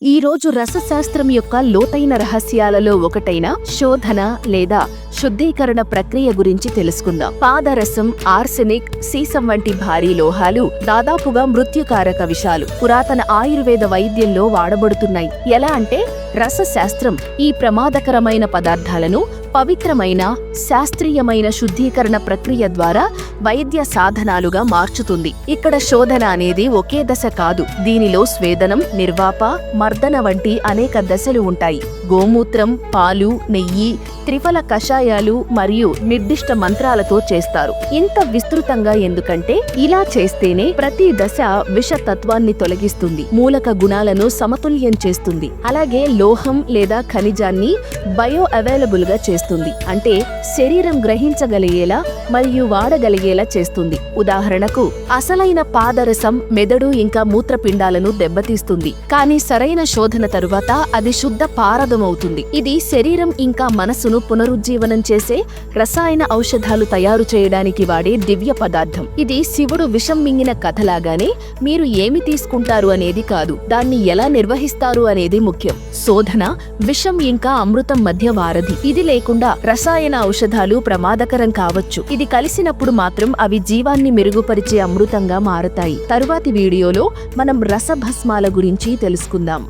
ఈ రోజు రసశాస్త్రం యొక్క లోతైన రహస్యాలలో ఒకటైన శోధన లేదా శుద్ధీకరణ ప్రక్రియ గురించి తెలుసుకుందాం. పాదరసం, ఆర్సెనిక్, సీసం వంటి భారీ లోహాలు దాదాపుగా మృత్యుకారక విషాలు పురాతన ఆయుర్వేద వైద్యంలో వాడబడుతున్నాయి. ఎలా అంటే రసశాస్త్రం ఈ ప్రమాదకరమైన పదార్థాలను పవిత్రమైన శాస్త్రీయమైన శుద్ధీకరణ ప్రక్రియ ద్వారా వైద్య సాధనాలుగా మార్చుతుంది. ఇక్కడ శోధన అనేది ఒకే దశ కాదు. దీనిలో స్వేదనం, నిర్వాప, మర్దన వంటి అనేక దశలు ఉంటాయి. గోమూత్రం, పాలు, నెయ్యి, త్రిఫల కషాయాలు మరియు నిర్దిష్ట మంత్రాలతో చేస్తారు. ఇంత విస్తృతంగా ఎందుకంటే ఇలా చేస్తేనే ప్రతి దశ విషతత్వాన్ని తొలగిస్తుంది, మూలక గుణాలను సమతుల్యం చేస్తుంది, అలాగే లోహం లేదా ఖనిజాన్ని బయో అవైలబుల్ గా చేస్తుంది. అంటే శరీరం గ్రహించగలిగేలా మరియు వాడగలిగేలా చేస్తుంది. ఉదాహరణకు అసలైన పాదరసం మెదడు ఇంకా మూత్రపిండాలను దెబ్బతీస్తుంది, కానీ సరైన శోధన తరువాత అది శుద్ధ పారదమవుతుంది. ఇది శరీరం ఇంకా మనసును పునరుజ్జీవనం చేసే రసాయన ఔషధాలు తయారు చేయడానికి వాడే దివ్య పదార్థం. ఇది శివుడు విషం మింగిన కథలాగానే మీరు ఏమి తీసుకుంటారు అనేది కాదు, దాన్ని ఎలా నిర్వహిస్తారు అనేది ముఖ్యం. శోధన విషం ఇంకా అమృతం మధ్య వారధి. ఇది లేకుండా రసాయన ఔషధాలు ప్రమాదకరం కావచ్చు. ఇది కలిసినప్పుడు మాత్రం అవి జీవాన్ని మెరుగుపరిచే అమృతంగా మారతాయి. తరువాతి వీడియోలో మనం రసభస్మాల గురించి తెలుసుకుందాం.